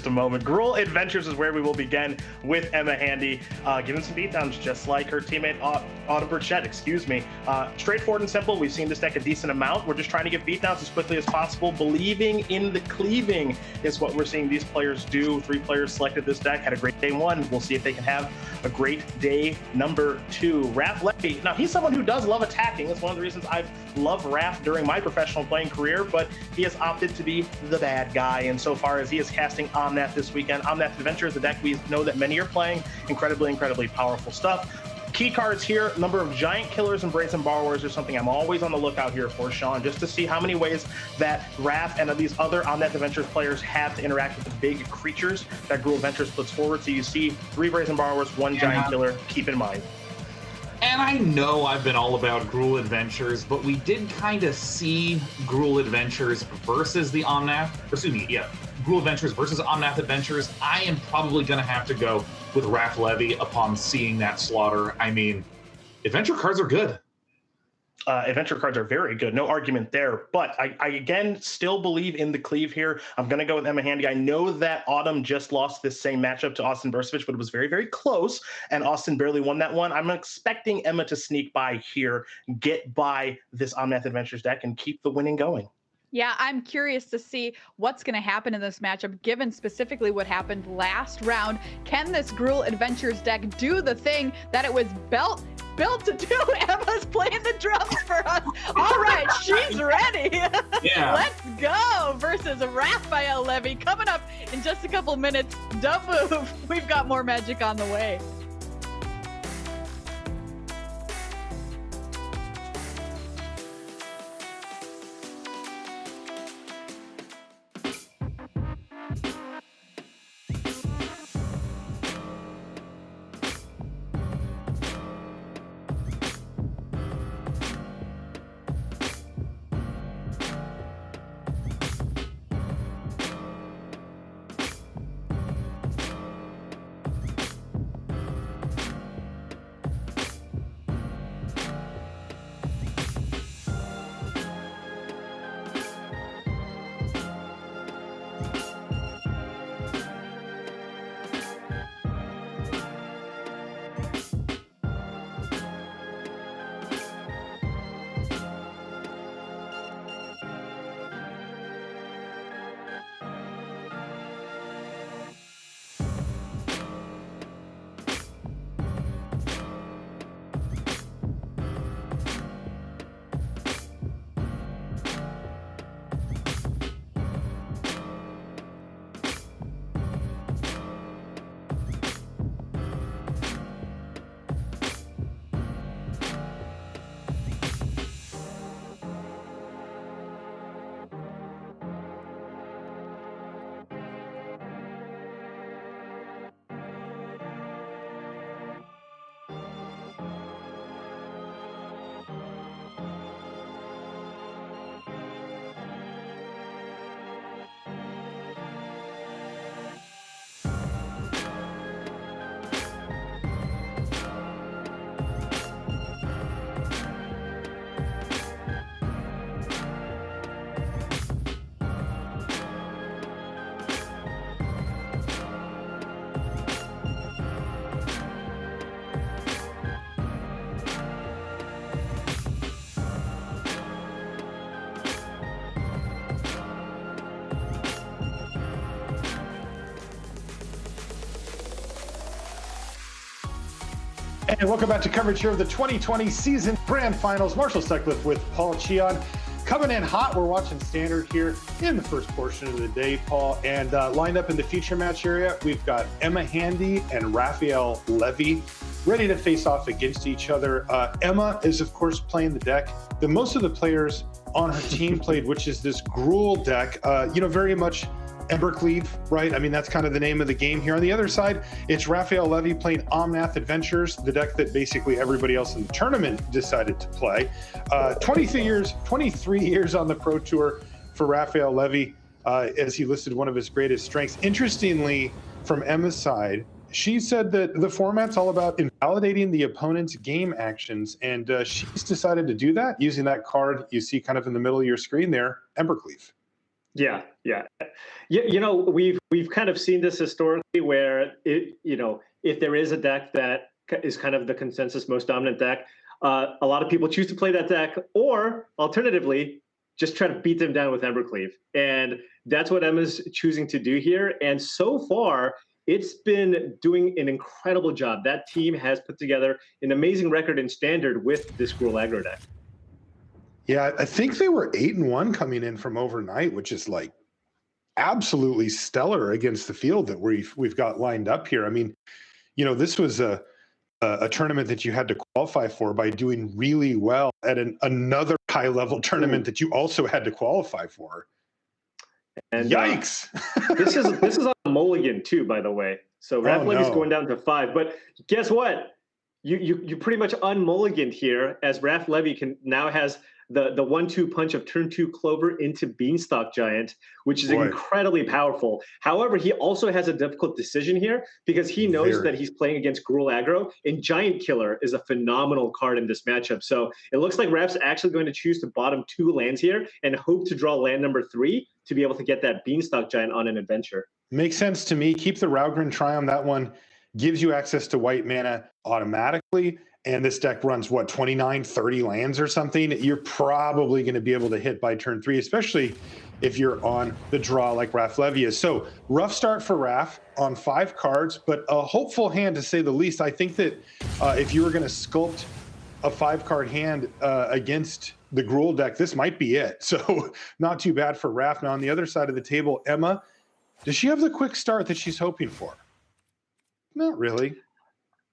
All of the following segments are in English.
a moment. Gruul Adventures is where we will begin with Emma Handy, giving some beatdowns just like her teammate Autumn Burchett, excuse me. Straightforward and simple. We've seen this deck a decent amount. We're just trying to give beatdowns as quickly as possible. Believing in the cleaving is what we're seeing these players do. 3 players selected this deck, had a great day 1. We'll see if they can have a great day number 2. Raph Levy, now he's someone who does love attacking. That's one of the reasons I've loved Raph during my professional playing career, but he has opted to be the bad guy. And so far as he is casting Omnath this weekend, Omnath Adventure is a deck we know that many are playing. Incredibly powerful stuff. Key cards here, number of giant killers and brazen borrowers is something I'm always on the lookout here for, Sean, just to see how many ways that Raph and these other Omnath Adventures players have to interact with the big creatures that Gruul Adventures puts forward. So you see 3 brazen borrowers, 1 giant killer, keep in mind. And I know I've been all about Gruul Adventures, but we did kind of see Gruul Adventures versus the Omnath, Gruul Adventures versus Omnath Adventures. I am probably going to have to go with Raph Levy upon seeing that slaughter. I mean, adventure cards are good. Adventure cards are very good, no argument there. But I again still believe in the cleave here. I'm going to go with Emma Handy. I know that Autumn just lost this same matchup to Austin Bursavich, but it was very close, and Austin barely won that one. I'm expecting Emma to sneak by here, get by this Omnath Adventures deck, and keep the winning going. Yeah, I'm curious to see what's going to happen in this matchup, given specifically what happened last round. Can this Gruul Adventures deck do the thing that it was built to do? Emma's playing the drums for us. All right, she's ready. Yeah. Let's go versus Raphael Levy. Coming up in just a couple minutes. Don't move. We've got more magic on the way. And welcome back to coverage here of the 2020 season grand finals. Marshall Sutcliffe with Paul Cheon. Coming in hot, we're watching Standard here in the first portion of the day, Paul. And lined up in the feature match area, we've got Emma Handy and Raphael Levy ready to face off against each other. Emma is, of course, playing the deck that most of the players on her team played, which is this Gruul deck, very much Embercleave, right? I mean, that's kind of the name of the game here. On the other side, it's Raphael Levy playing Omnath Adventures, the deck that basically everybody else in the tournament decided to play. 23 years on the Pro Tour for Raphael Levy, as he listed one of his greatest strengths. Interestingly, from Emma's side, she said that the format's all about invalidating the opponent's game actions, and she's decided to do that using that card you see kind of in the middle of your screen there, Embercleave. Yeah, yeah. You know, we've kind of seen this historically where if there is a deck that is kind of the consensus most dominant deck, a lot of people choose to play that deck, or alternatively, just try to beat them down with Embercleave. And that's what Emma's choosing to do here. And so far, it's been doing an incredible job. That team has put together an amazing record in standard with this Gruul aggro deck. Yeah, I think they were 8-1 coming in from overnight, which is like absolutely stellar against the field that we've got lined up here. I mean, this was a tournament that you had to qualify for by doing really well at another high level tournament that you also had to qualify for. And yikes! this is on mulligan too, by the way. So Raphael Levy's going down to 5, but guess what? You pretty much unmulliganed here, as Raphael Levy now has the 1-2 punch of turn 2 Clover into Beanstalk Giant, which is incredibly powerful. However, he also has a difficult decision here because he knows that he's playing against Gruul aggro, and Giant Killer is a phenomenal card in this matchup. So it looks like Rap's actually going to choose to bottom 2 lands here and hope to draw land number 3 to be able to get that Beanstalk Giant on an adventure. Makes sense to me. Keep the Raugrin Triumph. That one gives you access to white mana automatically. And this deck runs, what, 29, 30 lands or something? You're probably going to be able to hit by turn 3, especially if you're on the draw like Raph Levy is. So rough start for Raph on 5 cards, but a hopeful hand to say the least. I think that if you were going to sculpt a 5-card hand against the Gruul deck, this might be it. So not too bad for Raph. Now on the other side of the table, Emma, does she have the quick start that she's hoping for? Not really.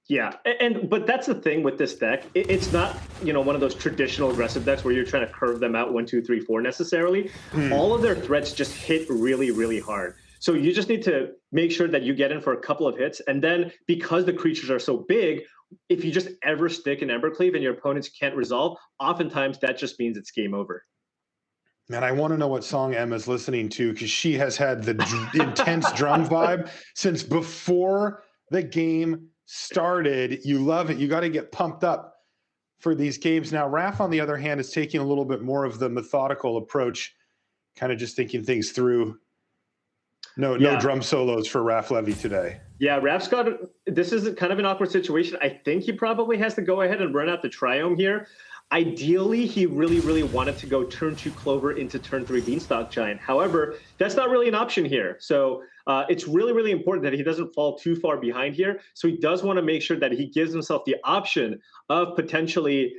Yeah, but that's the thing with this deck. It's not, one of those traditional aggressive decks where you're trying to curve them out 1, 2, 3, 4 necessarily. All of their threats just hit really, really hard. So you just need to make sure that you get in for a couple of hits. And then because the creatures are so big, if you just ever stick an Embercleave and your opponents can't resolve, oftentimes that just means it's game over. Man, I want to know what song Emma's listening to, because she has had the intense drum vibe since before the game started. You love it. You got to get pumped up for these games. Now, Raph, on the other hand, is taking a little bit more of the methodical approach, kind of just thinking things through. No drum solos for Raph Levy today. Yeah, Raph's got this is kind of an awkward situation. I think he probably has to go ahead and run out the Triome here. Ideally, he really, really wanted to go turn 2 Clover into turn 3 Beanstalk Giant. However, that's not really an option here. So it's really, really important that he doesn't fall too far behind here. So he does want to make sure that he gives himself the option of potentially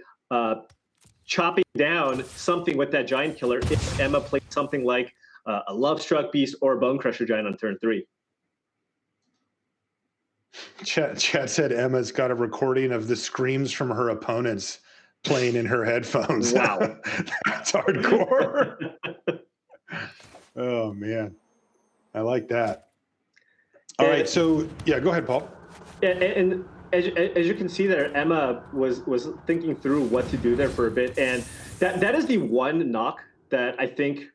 chopping down something with that Giant Killer if Emma plays something like a Lovestruck Beast or a Bone Crusher Giant on turn 3. Chat said Emma's got a recording of the screams from her opponents playing in her headphones. Wow. That's hardcore. Oh, man. I like that. All right, so, yeah, go ahead, Paul. And as you can see there, Emma was thinking through what to do there for a bit. And that is the one knock that I think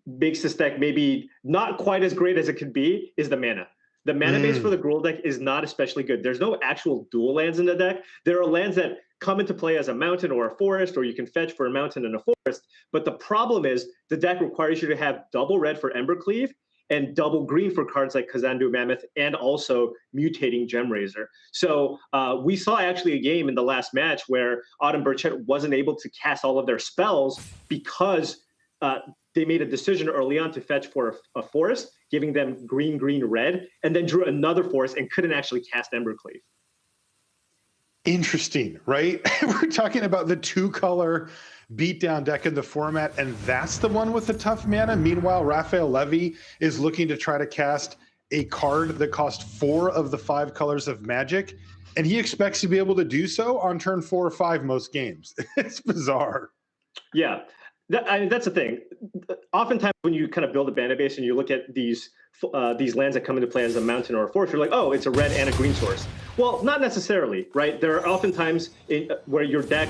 makes this deck maybe not quite as great as it could be, is the mana. The mana base for the Gruul deck is not especially good. There's no actual dual lands in the deck. There are lands that come into play as a mountain or a forest, or you can fetch for a mountain and a forest. But the problem is the deck requires you to have double red for Embercleave and double green for cards like Kazandu Mammoth and also Mutating Gemraiser. So we saw actually a game in the last match where Autumn Burchett wasn't able to cast all of their spells because they made a decision early on to fetch for a forest, giving them green, green, red, and then drew another forest and couldn't actually cast Embercleave. Interesting, right? We're talking about the 2-color beatdown deck in the format, and that's the one with the tough mana. Meanwhile, Raphael Levy is looking to try to cast a card that costs 4 of the 5 colors of Magic, and he expects to be able to do so on turn 4 or 5 most games. It's bizarre. Yeah. That's the thing. Oftentimes, when you kind of build a mana base and you look at these lands that come into play as a mountain or a forest, you're like, oh, it's a red and a green source. Well, not necessarily, right? There are oftentimes where your deck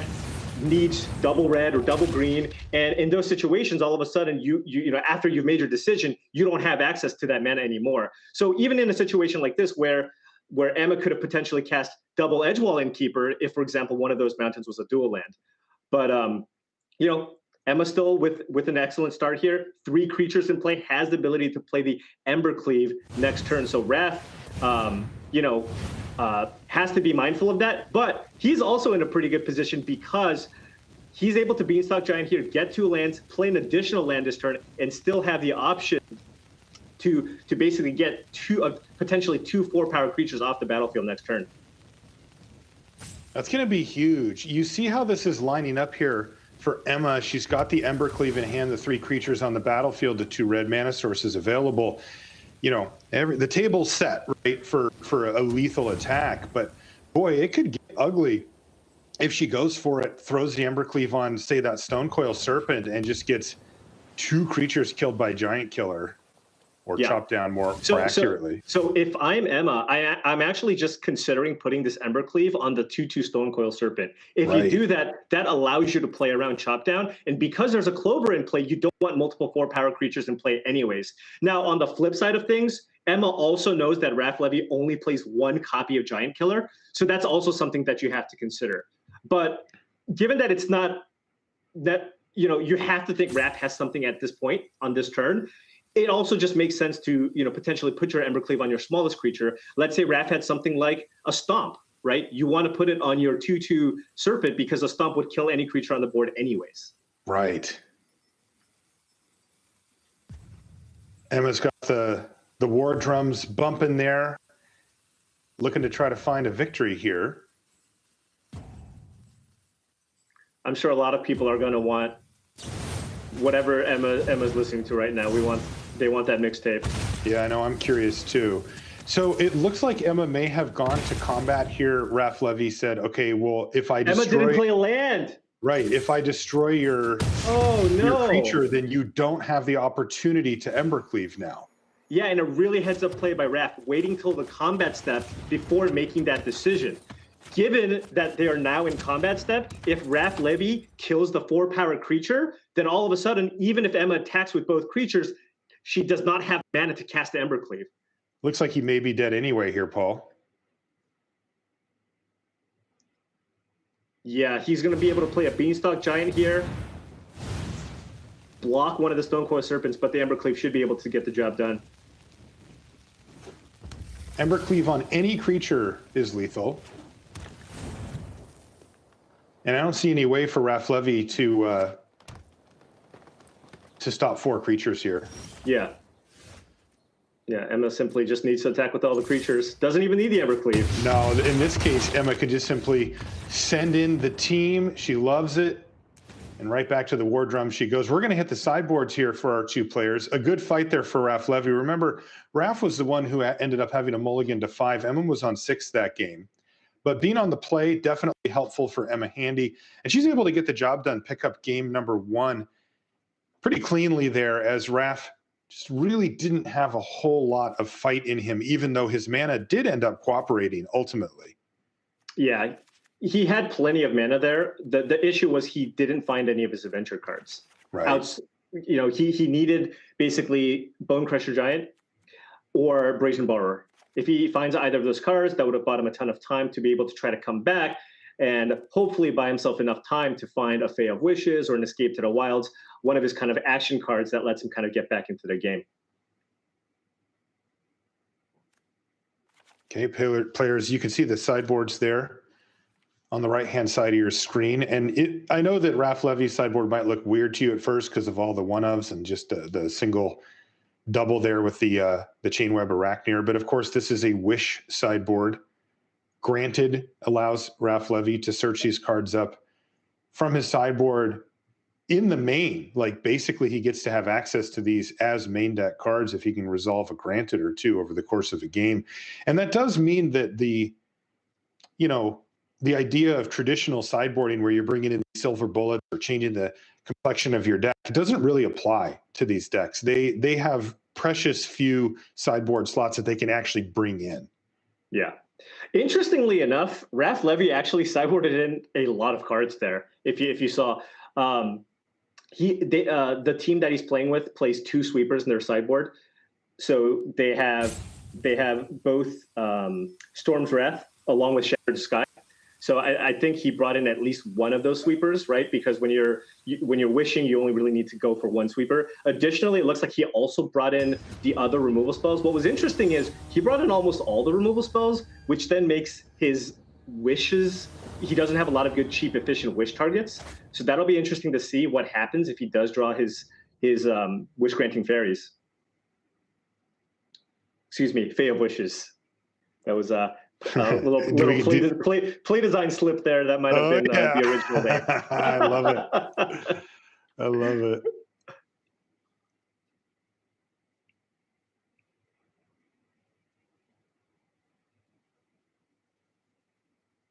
needs double red or double green, and in those situations, all of a sudden, you after you've made your decision, you don't have access to that mana anymore. So even in a situation like this, where Emma could have potentially cast double Edgewall Innkeeper if, for example, one of those mountains was a dual land, but Emma still with an excellent start here. 3 creatures in play, has the ability to play the Embercleave next turn. So Raph, has to be mindful of that. But he's also in a pretty good position because he's able to Beanstalk Giant here, get 2 lands, play an additional land this turn, and still have the option to basically get potentially 2 4-power creatures off the battlefield next turn. That's going to be huge. You see how this is lining up here for Emma. She's got the Embercleave in hand, the 3 creatures on the battlefield, the 2 red mana sources available. You know, the table's set, right, for a lethal attack. But boy, it could get ugly if she goes for it, throws the Embercleave on, say, that Stonecoil Serpent, and just gets 2 creatures killed by Giant Killer. Or chop down more accurately. So if I'm Emma, I'm actually just considering putting this Embercleave on the 2/2 Stonecoil Serpent. If you do that, that allows you to play around chop down. And because there's a Clover in play, you don't want multiple 4-power creatures in play anyways. Now, on the flip side of things, Emma also knows that Raph Levy only plays 1 copy of Giant Killer. So that's also something that you have to consider. But given that it's not that, you have to think Raph has something at this point on this turn. It also just makes sense to, potentially put your Embercleave on your smallest creature. Let's say Raph had something like a Stomp, right? You want to put it on your 2/2 Serpent because a Stomp would kill any creature on the board anyways. Right. Emma's got the War Drums bumping there, looking to try to find a victory here. I'm sure a lot of people are going to want whatever Emma's listening to right now. They want that mixtape. Yeah, I know. I'm curious too. So it looks like Emma may have gone to combat here. Raph Levy said, "Okay, well, if I destroy..." Emma didn't play a land. Right. If I destroy your creature, then you don't have the opportunity to Embercleave now. Yeah, and a really heads-up play by Raph, waiting till the combat step before making that decision. Given that they are now in combat step, if Raph Levy kills the 4-power creature, then all of a sudden, even if Emma attacks with both creatures, she does not have mana to cast the Embercleave. Looks like he may be dead anyway here, Paul. Yeah, he's going to be able to play a Beanstalk Giant here, block one of the Stonecoil Serpents, but the Embercleave should be able to get the job done. Embercleave on any creature is lethal. And I don't see any way for Raph Levy to stop 4 creatures here. Yeah. Yeah, Emma simply just needs to attack with all the creatures. Doesn't even need the Evercleave. No, in this case, Emma could just simply send in the team. She loves it. And right back to the war drum she goes. We're going to hit the sideboards here for our 2 players. A good fight there for Raph Levy. Remember, Raph was the one who ended up having a mulligan to 5. Emma was on 6 that game. But being on the play, definitely helpful for Emma Handy. And she's able to get the job done, pick up game number 1 pretty cleanly there, as Raph just really didn't have a whole lot of fight in him, even though his mana did end up cooperating ultimately. Yeah, he had plenty of mana there. The issue was he didn't find any of his adventure cards. Right. He needed basically Bone Crusher Giant or Brazen Borrower. If he finds either of those cards, that would have bought him a ton of time to be able to try to come back and hopefully buy himself enough time to find a Fae of Wishes or an Escape to the Wilds, one of his kind of action cards that lets him kind of get back into the game. Okay, players, you can see the sideboards there on the right-hand side of your screen. And I know that Raph Levy's sideboard might look weird to you at first because of all the one-ofs and just the single double there with the Chainweb Arachnir. But of course, this is a Wish sideboard. Granted, allows Raph Levy to search these cards up from his sideboard in the main. Like, basically, he gets to have access to these as main deck cards if he can resolve a Granted or 2 over the course of a game. And that does mean that the idea of traditional sideboarding where you're bringing in silver bullets or changing the complexion of your deck doesn't really apply to these decks. They have precious few sideboard slots that they can actually bring in. Yeah. Interestingly enough, Raph Levy actually sideboarded in a lot of cards there. If you saw, the team that he's playing with plays 2 sweepers in their sideboard. So they have both Storm's Wrath along with Shattered Sky. So I think he brought in at least one of those sweepers, right? Because when you're wishing, you only really need to go for one sweeper. Additionally, it looks like he also brought in the other removal spells. What was interesting is he brought in almost all the removal spells, which then makes his wishes, he doesn't have a lot of good, cheap, efficient wish targets. So that'll be interesting to see what happens if he does draw his wish granting fairies. Excuse me, Fae of Wishes. That was a little play design slip there. That might have been the original name. I love it. I love it.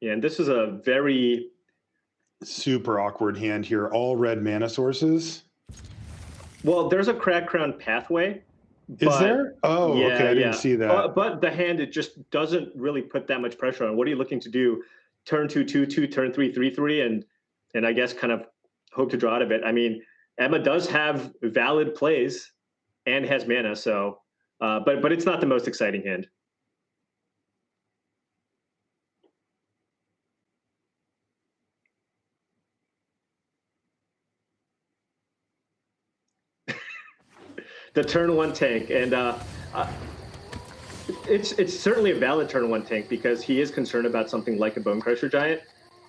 Yeah, and this is a very super awkward hand here. All red mana sources. Well, there's a Crag Crown pathway. Is there? Oh, yeah, okay. I didn't see that. But the hand, it just doesn't really put that much pressure on. What are you looking to do? Turn 2, 2/2, turn 3, 3/3, and I guess kind of hope to draw out of it. I mean, Emma does have valid plays and has mana, so but it's not the most exciting hand. The turn 1 tank, and it's certainly a valid turn 1 tank because he is concerned about something like a Bone Crusher Giant.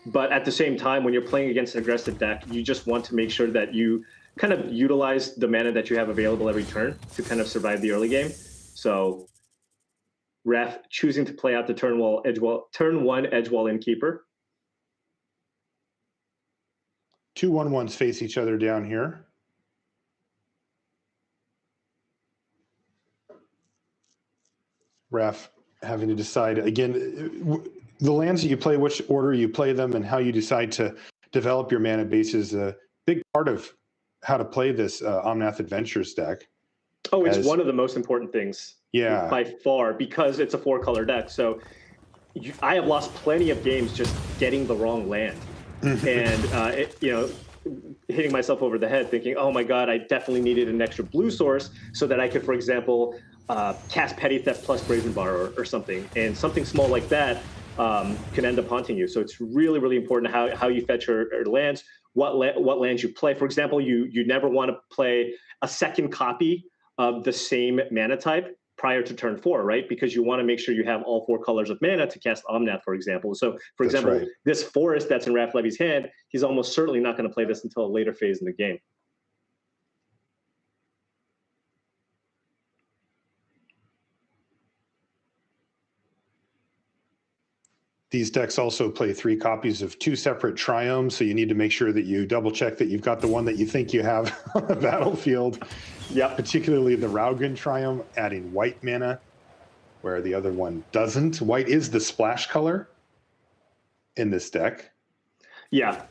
But at the same time, when you're playing against an aggressive deck, you just want to make sure that you kind of utilize the mana that you have available every turn to kind of survive the early game. So Raph choosing to play out the turn 1 Edgewall Innkeeper. 2 1/1s face each other down here. Raph having to decide again the lands that you play, which order you play them, and how you decide to develop your mana base is a big part of how to play this Omnath Adventures deck. Oh, it's one of the most important things. Yeah, by far, because it's a 4-color deck. So I have lost plenty of games just getting the wrong land, and hitting myself over the head, thinking, "Oh my God, I definitely needed an extra blue source so that I could, for example, cast Petty Theft plus Brazen Bar or something." And something small like that can end up haunting you. So it's really, really important how you fetch your lands, what lands you play. For example, you never want to play a second copy of the same mana type prior to turn 4, right? Because you want to make sure you have all 4 colors of mana to cast Omnath, for example. So, for example, this forest that's in Raph Levy's hand, he's almost certainly not going to play this until a later phase in the game. These decks also play 3 copies of 2 separate triomes, so you need to make sure that you double check that you've got the one that you think you have on the battlefield. Yeah, particularly the Raugan triome, adding white mana, where the other one doesn't. White is the splash color in this deck. Yeah,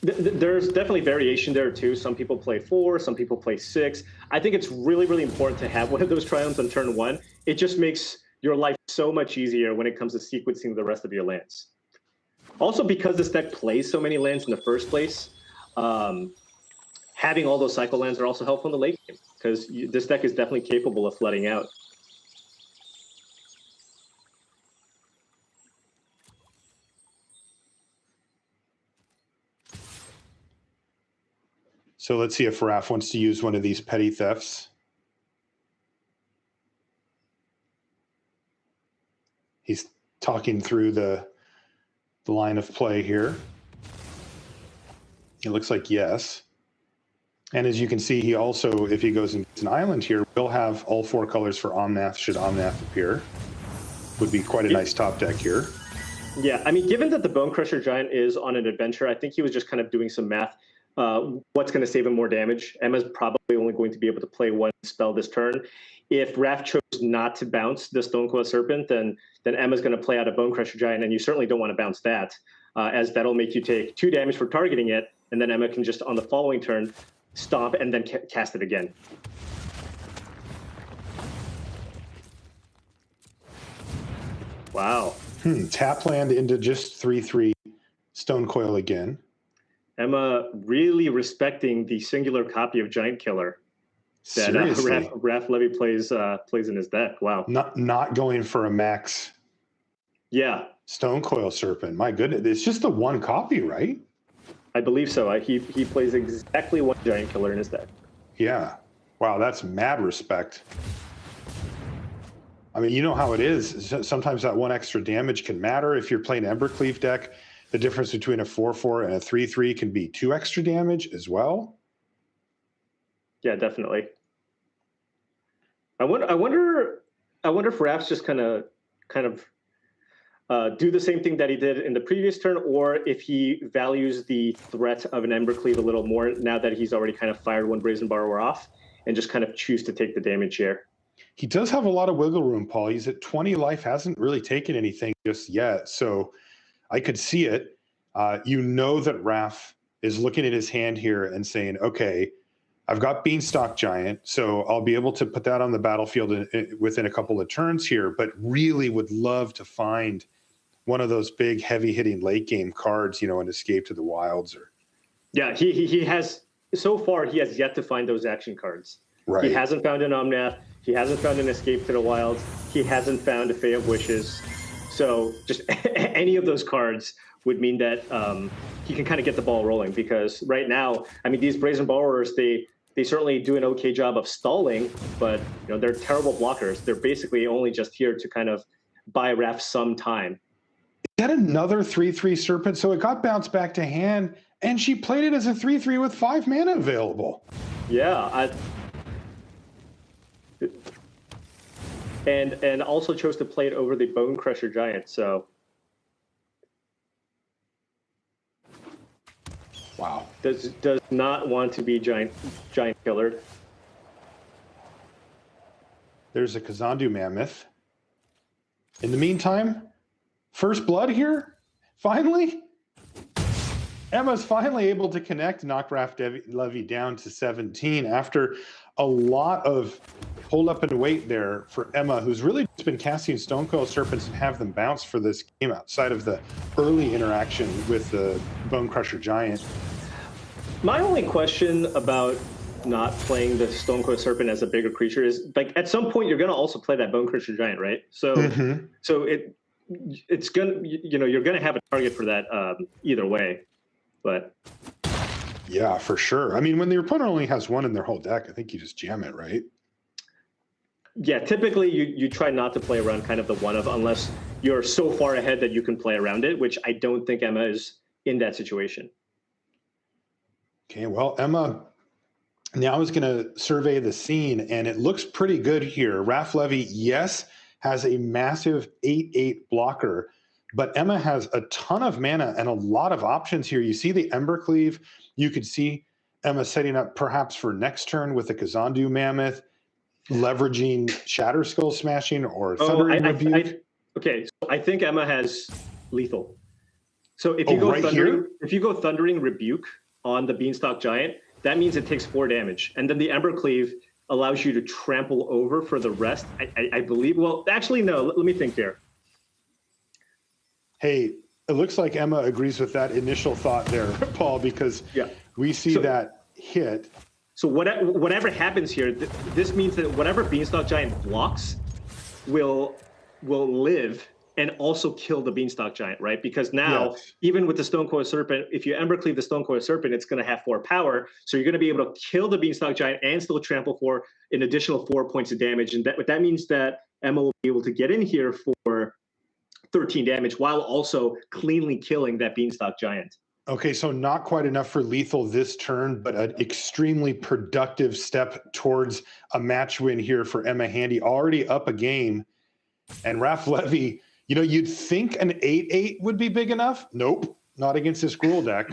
there's definitely variation there too. Some people play 4, some people play 6. I think it's really, really important to have one of those triomes on turn 1. It just makes your life so much easier when it comes to sequencing the rest of your lands. Also, because this deck plays so many lands in the first place, having all those cycle lands are also helpful in the late game, because this deck is definitely capable of flooding out. So let's see if Raph wants to use one of these Petty Thefts. He's talking through the line of play here. It looks like yes. And as you can see, he also, if he goes into an island here, will have all 4 colors for Omnath, should Omnath appear. Would be quite a nice top deck here. Yeah, I mean, given that the Bone Crusher Giant is on an adventure, I think he was just kind of doing some math. What's going to save him more damage? Emma's probably only going to be able to play 1 spell this turn. If Raph chose not to bounce the Stonecoil Serpent, then Emma's going to play out a Bone Crusher Giant, and you certainly don't want to bounce that, as that'll make you take 2 damage for targeting it, and then Emma can just, on the following turn, stomp and then cast it again. Wow. Tap land into just 3/3 Stonecoil again. Emma really respecting the singular copy of Giant Killer that Raph Levy plays in his deck. Wow. Not going for a max. Yeah. Stone Coil Serpent. My goodness, it's just the one copy, right? I believe so. He plays exactly one giant killer in his deck. Yeah. Wow, that's mad respect. I mean, you know how it is. Sometimes that one extra damage can matter. If you're playing Embercleave deck, the difference between a 4/4 and a 3/3 can be 2 extra damage as well. Yeah, definitely. I wonder if Raph's just kind of do the same thing that he did in the previous turn, or if he values the threat of an Embercleave a little more now that he's already kind of fired one Brazen Borrower off, and just kind of choose to take the damage here. He does have a lot of wiggle room, Paul. He's at 20 life, hasn't really taken anything just yet. So I could see it. You know that Raph is looking at his hand here and saying, okay, I've got Beanstalk Giant, so I'll be able to put that on the battlefield within a couple of turns here, but really would love to find one of those big heavy-hitting late-game cards, you know, an Escape to the Wilds. Or yeah, he has, so far, he has yet to find those action cards. Right. He hasn't found an Omnath. He hasn't found an Escape to the Wilds. He hasn't found a Fae of Wishes. So just any of those cards would mean that he can kind of get the ball rolling, because right now, I mean, these Brazen Borrowers, they certainly do an okay job of stalling, but you know, they're terrible blockers. They're basically only just here to kind of buy Raph some time. Is that another 3/3 Serpent? So it got bounced back to hand, and she played it as a 3/3 with 5 mana available. Yeah, and also chose to play it over the Bone Crusher Giant. So wow, does not want to be giant killered. There's a Kazandu Mammoth. In the meantime, first blood here, finally. Emma's finally able to connect, knock Raphael Levy down to 17 after a lot of hold up and wait there for Emma, who's really just been casting Stone Coil Serpents and have them bounce for this game outside of the early interaction with the Bone Crusher Giant. My only question about not playing the Stone Coil Serpent as a bigger creature is, like, at some point you're going to also play that Bone Crusher Giant, right? So so it's gonna, you know, you're going to have a target for that either way. But yeah, for sure. I mean, when the opponent only has one in their whole deck, I think you just jam it, right? Yeah, typically you try not to play around kind of the one of, unless you're so far ahead that you can play around it, which I don't think Emma is in that situation. Okay, well, Emma now is going to survey the scene, and it looks pretty good here. Raph Levy, yes, has a massive 8/8 blocker, but Emma has a ton of mana and a lot of options here. You see the Embercleave. You could see Emma setting up perhaps for next turn with a Kazandu Mammoth, leveraging Shatter Skull Smashing or Thundering Rebuke. Okay, so I think Emma has lethal. So if you go Thundering Rebuke on the Beanstalk Giant, that means it takes 4 damage. And then the Embercleave allows you to trample over for the rest, I believe. Well, actually, no, let me think here. Hey, it looks like Emma agrees with that initial thought there, Paul, because we see that hit. So whatever happens here, this means that whatever Beanstalk Giant blocks will live and also kill the Beanstalk Giant, right? Because now, even with the Stone Coil Serpent, if you Embercleave the Stone Coil Serpent, it's going to have 4 power. So you're going to be able to kill the Beanstalk Giant and still trample for an additional 4 points of damage. And that means that Emma will be able to get in here for 13 damage while also cleanly killing that Beanstalk Giant. Okay, so not quite enough for lethal this turn, but an extremely productive step towards a match win here for Emma Handy, already up a game. And Raph Levy, you know, you'd think an 8/8 would be big enough. Nope, not against this Gruul deck.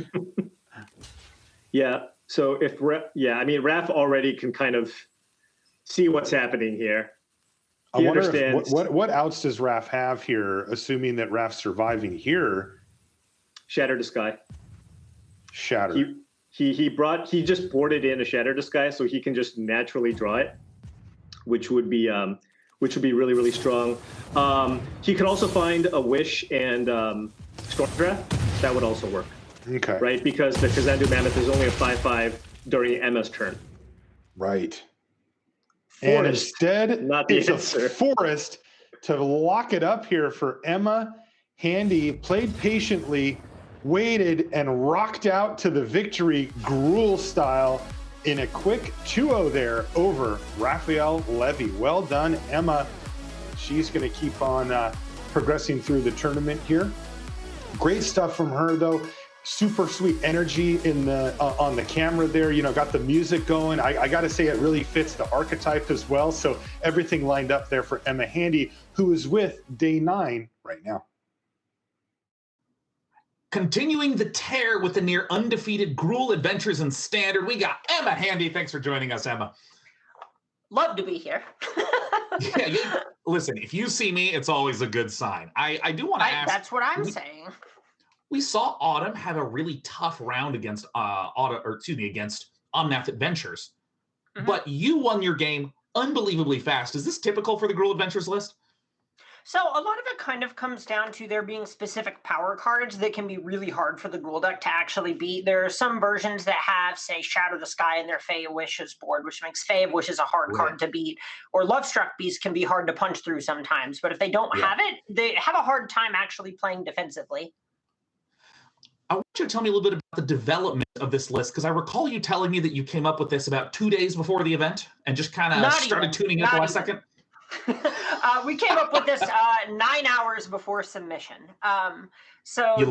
Yeah, so I mean, Raph already can kind of see what's happening here. I wonder what outs does Raph have here, assuming that Raph's surviving here? Shatter the Sky. Shatter. He just boarded in a Shatter the Sky, so he can just naturally draw it, which would be really, really strong. He could also find a Wish and Storm Draft. That would also work. Okay. Right, because the Kazandu Mammoth is only a 5/5 during Emma's turn. Right. Forest, and instead, not the it's answer. a forest to lock it up here for Emma Handy played patiently, waited, and rocked out to the victory, Gruel style, in a quick 2-0 there over Raphael Levy. Well done, Emma. She's going to keep on progressing through the tournament here. Great stuff from her, though. Super sweet energy in the on the camera there. You know, got the music going. I got to say, it really fits the archetype as well. So everything lined up there for Emma Handy, who is with day 9 right now. Continuing the tear with the near undefeated Gruel Adventures in Standard, we got Emma Handy. Thanks for joining us, Emma. Love to be here. Listen, if you see me, it's always a good sign. I do want to ask. That's what I'm saying. We saw Autumn have a really tough round against against Omnath Adventures, but you won your game unbelievably fast. Is this typical for the Gruel Adventures list? So a lot of it kind of comes down to there being specific power cards that can be really hard for the Gruel deck to actually beat. There are some versions that have, say, Shadow the Sky in their Fae of Wishes board, which makes Fae of Wishes a hard card to beat. Or Lovestruck Beast can be hard to punch through sometimes. But if they don't have it, they have a hard time actually playing defensively. I want you to tell me a little bit about the development of this list, because I recall you telling me that you came up with this about 2 days before the event and just kind of started tuning it the last second. We came up with this 9 hours before submission. So it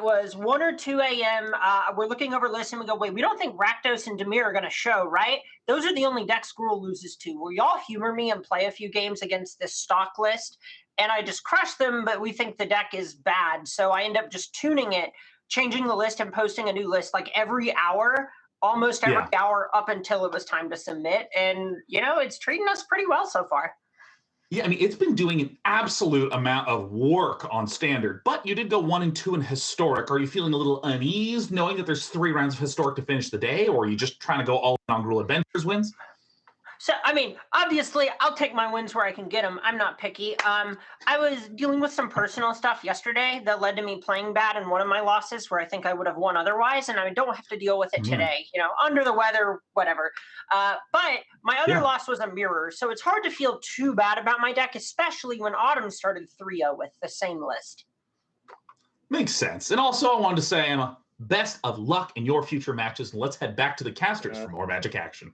was 1 or 2 a.m. We're looking over lists and we go, wait, we don't think Rakdos and Dimir are going to show, right? Those are the only decks Gruel loses to. Will y'all humor me and play a few games against this stock list? And I just crushed them, but we think the deck is bad. So I end up just tuning it, changing the list and posting a new list like every hour, almost every hour up until it was time to submit. And, you know, it's treating us pretty well so far. Yeah, I mean, it's been doing an absolute amount of work on Standard, but you did go 1 and 2 in Historic. Are you feeling a little uneased knowing that there's 3 rounds of Historic to finish the day, or are you just trying to go all in on Gruel Adventures wins? So, I mean, obviously, I'll take my wins where I can get them. I'm not picky. I was dealing with some personal stuff yesterday that led to me playing bad in one of my losses where I think I would have won otherwise, and I don't have to deal with it today. You know, under the weather, whatever. But my other loss was a mirror, so it's hard to feel too bad about my deck, especially when Autumn started 3-0 with the same list. Makes sense. And also, I wanted to say, Emma, best of luck in your future matches, and let's head back to the casters for more Magic action.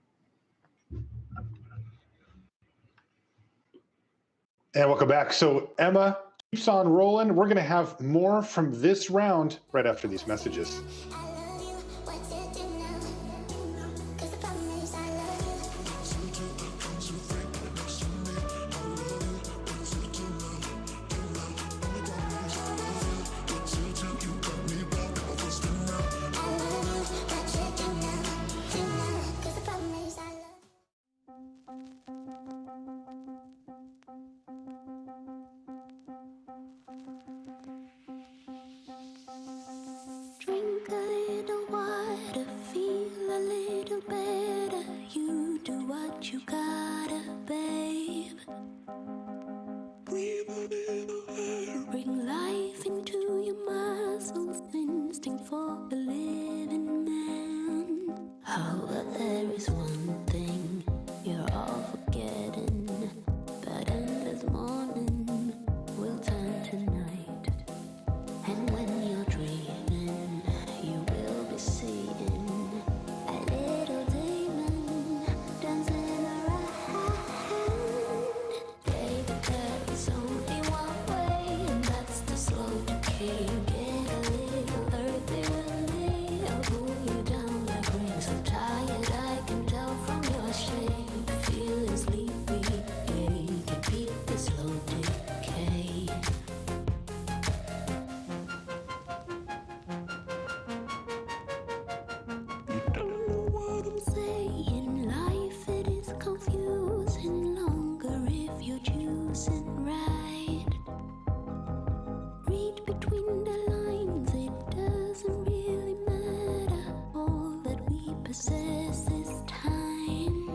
And welcome back. So Emma keeps on rolling. We're going to have more from this round right after these messages. Drink a little water, feel a little better. You do what you gotta, babe. Breathe a little air. Bring life into your muscles, instinct for a living man. Oh, but there is one thing you're all forgetting. That endless morning will turn to night. And when you're dreaming, you will be seeing a little demon dancing around. Baby, there is only one way, and that's the slow decay. Get a little earthy with me, I'll pull you down like rings. I'm tired, I can tell from your shape. Feeling sleepy, yeah, you can beat the slow decay. Saying life, it is confusing longer if you're choosing right. Read between the lines, it doesn't really matter. All that we possess is time.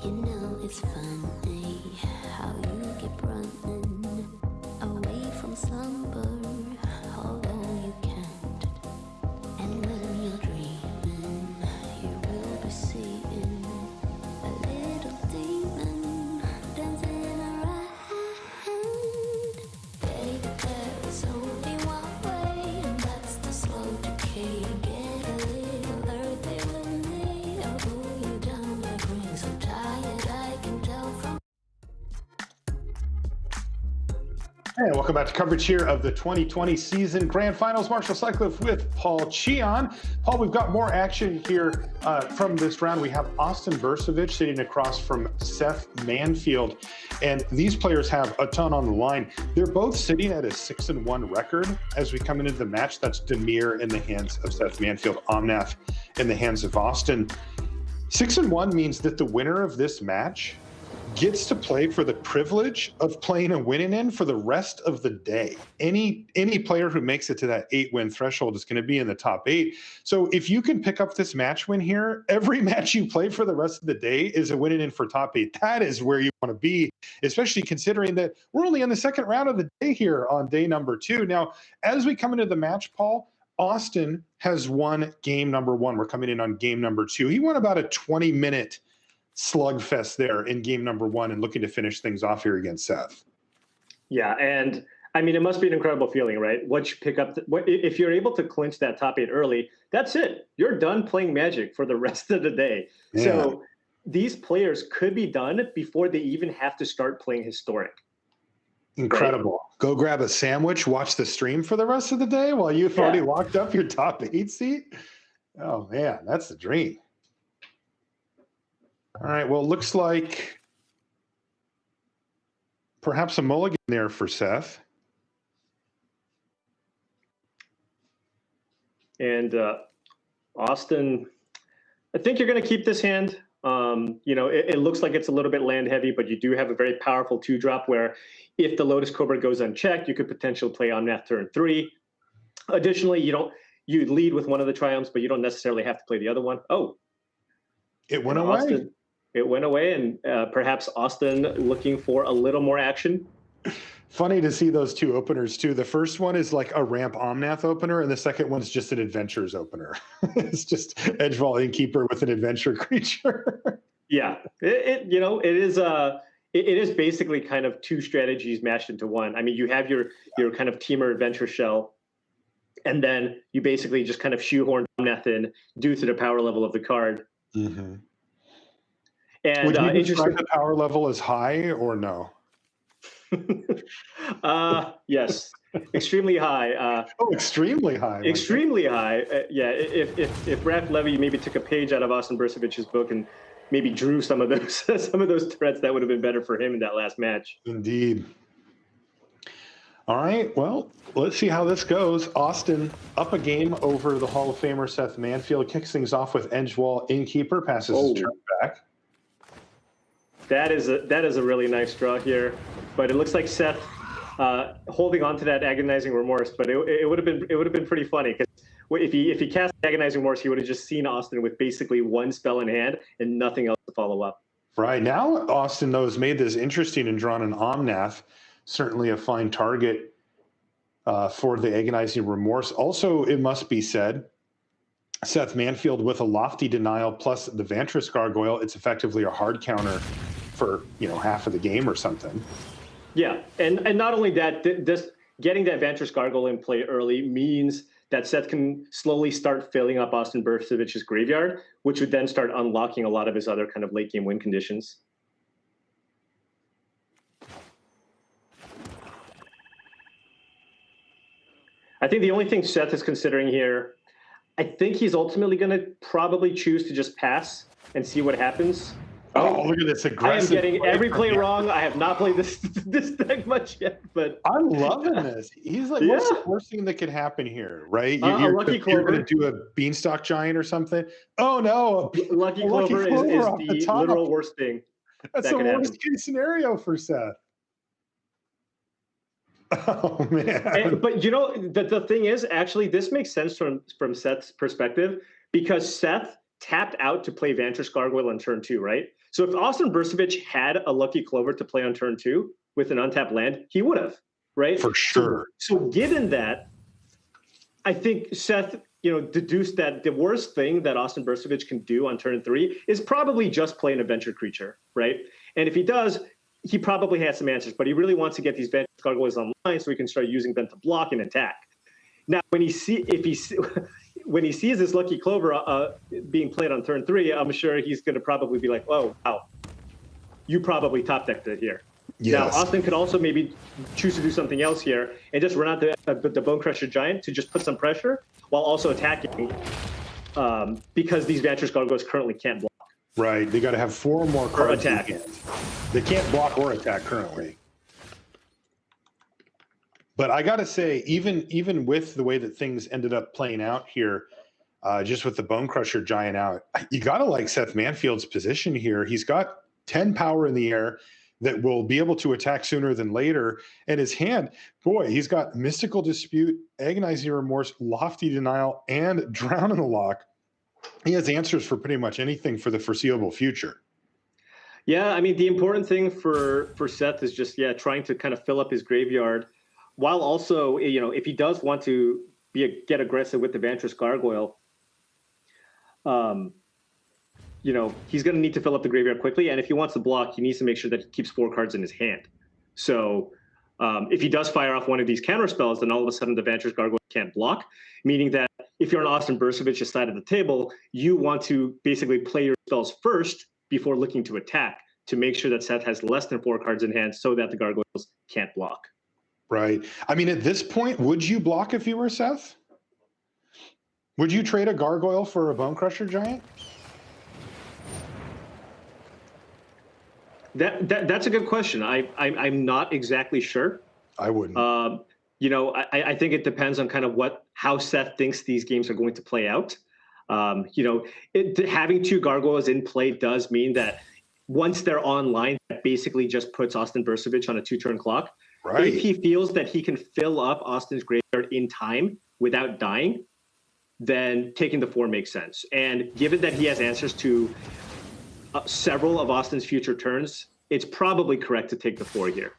You know it's funny how you keep running away from slumber, although you can't. And when you're dreaming, you will be seeing a little demon dancing around. Hey, welcome back to coverage here of the 2020 season grand finals. Marshall Sutcliffe with Paul Cheon. Paul, we've got more action here from this round. We have Austin Bursavich sitting across from Seth Manfield, and these players have a ton on the line. They're both sitting at a 6-1 record as we come into the match. That's Demir in the hands of Seth Manfield, Omnath in the hands of Austin. 6-1 means that the winner of this match gets to play for the privilege of playing a winning end for the rest of the day. Any player who makes it to that 8-win threshold is going to be in the top 8. So if you can pick up this match win here, every match you play for the rest of the day is a winning end for top 8. That is where you want to be, especially considering that we're only in the second round of the day here on day number 2. Now, as we come into the match, Paul, Austin has won game number 1. We're coming in on game number 2. He won about a 20-minute slugfest there in game number 1 and looking to finish things off here against Seth. Yeah, and I mean, it must be an incredible feeling, right? Once you pick up, if you're able to clinch that top 8 early, that's it. You're done playing Magic for the rest of the day. Yeah. So these players could be done before they even have to start playing Historic. Incredible. Right? Go grab a sandwich, watch the stream for the rest of the day while you've already locked up your top 8 seat. Oh, man, that's the dream. All right, well, it looks like perhaps a mulligan there for Seth. And Austin, I think you're going to keep this hand. You know, it looks like it's a little bit land heavy, but you do have a very powerful 2-drop where if the Lotus Cobra goes unchecked, you could potentially play Omnath turn 3. Additionally, you lead with one of the triumphs, but you don't necessarily have to play the other one. Oh, it went away. It went away, and perhaps Austin looking for a little more action. Funny to see those 2 openers, too. The first one is like a ramp Omnath opener, and the second one's just an Adventures opener. It's just Edgewall Innkeeper with an adventure creature. Yeah, it is basically kind of 2 strategies mashed into one. I mean, you have your kind of Teamer Adventure Shell, and then you basically just kind of shoehorn Omnath in due to the power level of the card. Mm-hmm. And would you describe the power level as high or no? Yes, extremely high. Extremely high. Extremely high. Yeah, if Raphael Levy maybe took a page out of Austin Bursavich's book and maybe drew some of those threats, that would have been better for him in that last match. Indeed. All right, well, let's see how this goes. Austin up a game over the Hall of Famer Seth Manfield, kicks things off with Edgewall Innkeeper, passes his turn back. That is a really nice draw here, but it looks like Seth holding on to that Agonizing Remorse. But it would have been pretty funny because if he cast Agonizing Remorse, he would have just seen Austin with basically 1 spell in hand and nothing else to follow up. Right now, Austin though has made this interesting and drawn an Omnath, certainly a fine target for the Agonizing Remorse. Also, it must be said, Seth Manfield with a Lofty Denial plus the Vantress Gargoyle, it's effectively a hard counter for half of the game or something. Yeah, and not only that, this getting that Vantress Gargoyle in play early means that Seth can slowly start filling up Austin Bursavich's graveyard, which would then start unlocking a lot of his other kind of late game win conditions. I think the only thing Seth is considering here, I think he's ultimately going to probably choose to just pass and see what happens. Oh, look at this aggressive. I am getting every play wrong. I have not played this deck much yet, but I'm loving this. He's like, what's the worst thing that could happen here, right? You're Lucky Clover. You're going to do a Beanstalk Giant or something. Oh no, Lucky Clover is the literal worst thing. That's the worst case scenario for Seth. Oh man! But the thing is, actually, this makes sense from Seth's perspective because Seth tapped out to play Vantress Gargoyle on turn 2, right? So if Austin Bursavich had a Lucky Clover to play on turn 2 with an untapped land, he would have, right? For sure. So given that, I think Seth, deduced that the worst thing that Austin Bursavich can do on turn 3 is probably just play an Adventure Creature, right? And if he does, he probably has some answers, but he really wants to get these Vantress Gargoyles online so he can start using them to block and attack. Now, when he sees this Lucky Clover being played on turn 3, I'm sure he's going to probably be like, "Oh, wow, you probably top decked it here." Yes. Now, Austin could also maybe choose to do something else here and just run out the Bone Crusher Giant to just put some pressure while also attacking, because these Vantress Gargoyles currently can't block. Right. They got to have 4 more cards. Attack. They can't block or attack currently. But I got to say, even with the way that things ended up playing out here, just with the Bone Crusher Giant out, you got to like Seth Manfield's position here. He's got 10 power in the air that will be able to attack sooner than later. And his hand, boy, he's got Mystical Dispute, Agonizing Remorse, Lofty Denial, and Drown in the Lock. He has answers for pretty much anything for the foreseeable future. Yeah, I mean, the important thing for Seth is just, trying to kind of fill up his graveyard, while also, if he does want to get aggressive with the Vantress Gargoyle, he's going to need to fill up the graveyard quickly. And if he wants to block, he needs to make sure that he keeps 4 cards in his hand. So if he does fire off one of these counter spells, then all of a sudden the Vantress Gargoyle can't block, meaning that if you're on Austin Burcevich's side of the table, you want to basically play your spells first before looking to attack to make sure that Seth has less than 4 cards in hand so that the Gargoyles can't block. Right. I mean, at this point, would you block if you were Seth? Would you trade a Gargoyle for a Bone Crusher Giant? That's a good question. I'm not exactly sure. I wouldn't. I think it depends on kind of how Seth thinks these games are going to play out. Having 2 Gargoyles in play does mean that once they're online, that basically just puts Austin Burcevich on a 2-turn clock. Right. If he feels that he can fill up Austin's graveyard in time without dying, then taking the 4 makes sense. And given that he has answers to several of Austin's future turns, it's probably correct to take the 4 here.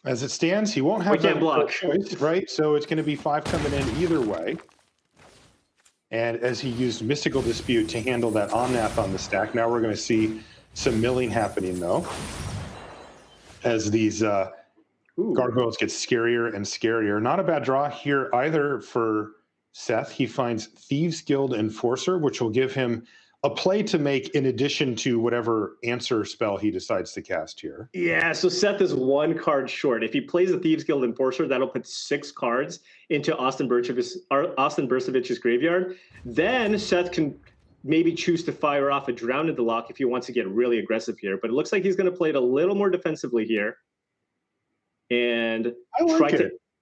As it stands, he won't have that block choice, right? So it's going to be 5 coming in either way. And as he used Mystical Dispute to handle that Omnath on the stack, now we're going to see some milling happening, though, as these Gargoyles get scarier and scarier. Not a bad draw here either for Seth. He finds Thieves Guild Enforcer, which will give him a play to make in addition to whatever answer spell he decides to cast here. Yeah, so Seth is 1 card short. If he plays the Thieves Guild Enforcer, that'll put 6 cards into Austin Burcevich's graveyard. Then Seth can maybe choose to fire off a Drown in the Lock if he wants to get really aggressive here. But it looks like he's going to play it a little more defensively here. And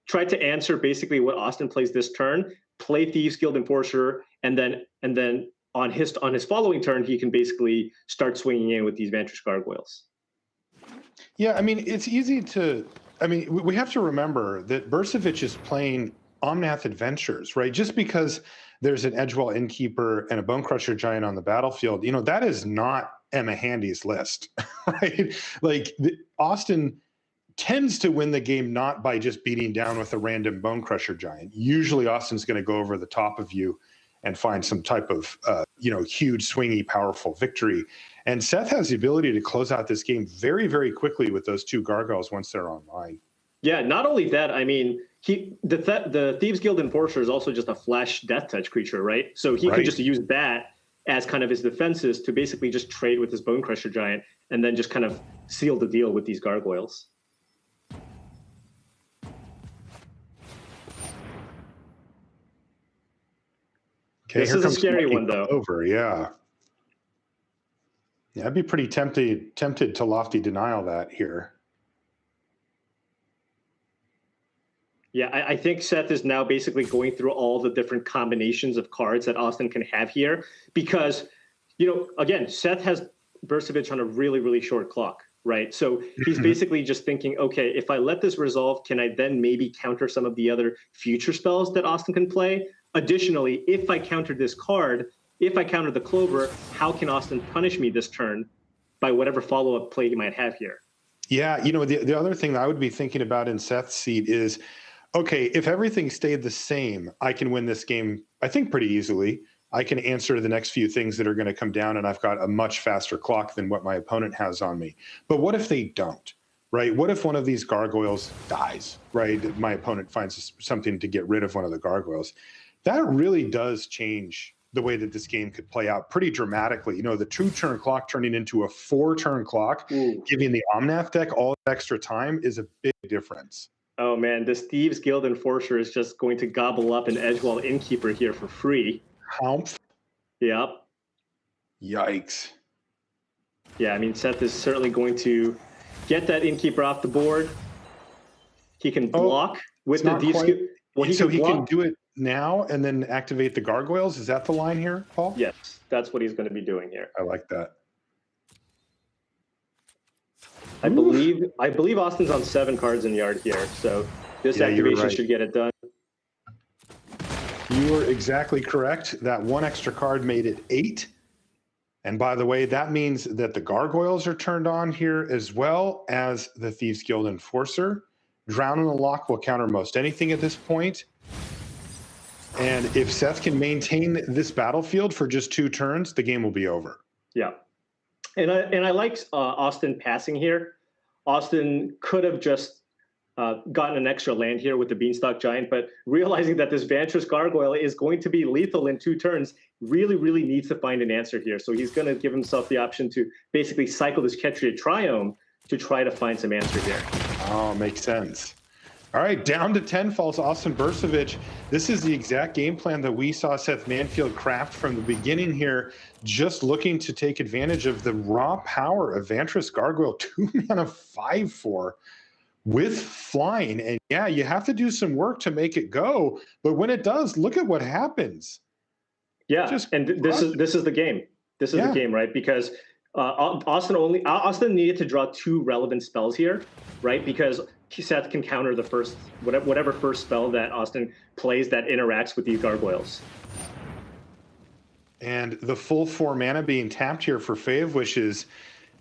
try to answer basically what Austin plays this turn, play Thieves Guild Enforcer, and then on his following turn, he can basically start swinging in with these Vantress Gargoyles. Yeah, I mean, it's easy to... I mean, we have to remember that Burcevich is playing Omnath Adventures, right? Just because there's an Edgewall Innkeeper and a Bone Crusher Giant on the battlefield, that is not Emma Handy's list, right? Like, Austin tends to win the game not by just beating down with a random Bone Crusher Giant. Usually Austin's going to go over the top of you and find some type of, huge, swingy, powerful victory. And Seth has the ability to close out this game very, very quickly with those 2 Gargoyles once they're online. Yeah, not only that, I mean, the Thieves Guild Enforcer is also just a flash Death Touch creature, right? So he could just use that as kind of his defenses to basically just trade with his Bone Crusher Giant and then just kind of seal the deal with these Gargoyles. Okay, this is a scary one, though. Over, yeah. Yeah, I'd be pretty tempted to Lofty Denial that here. Yeah, I think Seth is now basically going through all the different combinations of cards that Austin can have here because, again, Seth has Burcevich on a really, really short clock, right? So he's basically just thinking, okay, if I let this resolve, can I then maybe counter some of the other future spells that Austin can play? Additionally, if I counter this card, if I counter the Clover, how can Austin punish me this turn by whatever follow-up play he might have here? Yeah, the other thing that I would be thinking about in Seth's seat is, okay, if everything stayed the same, I can win this game, I think, pretty easily. I can answer the next few things that are going to come down, and I've got a much faster clock than what my opponent has on me. But what if they don't? Right? What if one of these Gargoyles dies, right? My opponent finds something to get rid of one of the Gargoyles. That really does change the way that this game could play out pretty dramatically. You know, the 2-turn clock turning into a 4-turn clock, giving the Omnath deck all that extra time is a big difference. Oh man, this Thieves Guild Enforcer is just going to gobble up an Edgewall Innkeeper here for free. Humph. Yep. Yikes. Yeah, I mean, Seth is certainly going to get that Innkeeper off the board. He can block with the Thieves Guild. Well, so he can do it now and then activate the Gargoyles. Is that the line here, Paul? Yes, that's what he's going to be doing here. I like that. I believe Austin's on 7 cards in yard here, so this activation should get it done. You are exactly correct. That 1 extra card made it 8. And by the way, that means that the Gargoyles are turned on here as well as the Thieves Guild Enforcer. Drown in the Lock will counter most anything at this point. And if Seth can maintain this battlefield for just 2 turns, the game will be over. Yeah. And I like Austin passing here. Austin could have just gotten an extra land here with the Beanstalk Giant, but realizing that this Vantress Gargoyle is going to be lethal in 2 turns, really needs to find an answer here. So he's going to give himself the option to basically cycle this Ketria Triome to try to find some answer here. Oh, makes sense. All right, down to 10 falls Austin Burcevic. This is the exact game plan that we saw Seth Manfield craft from the beginning here, just looking to take advantage of the raw power of Vantress Gargoyle, 2-mana 5/4 with flying. And yeah, you have to do some work to make it go, but when it does, look at what happens. Yeah, and this is the game. This is the game, right? Because Austin needed to draw 2 relevant spells here, right? Because Seth can counter the first whatever first spell that Austin plays that interacts with these Gargoyles. And the full 4 mana being tapped here for Fae of Wishes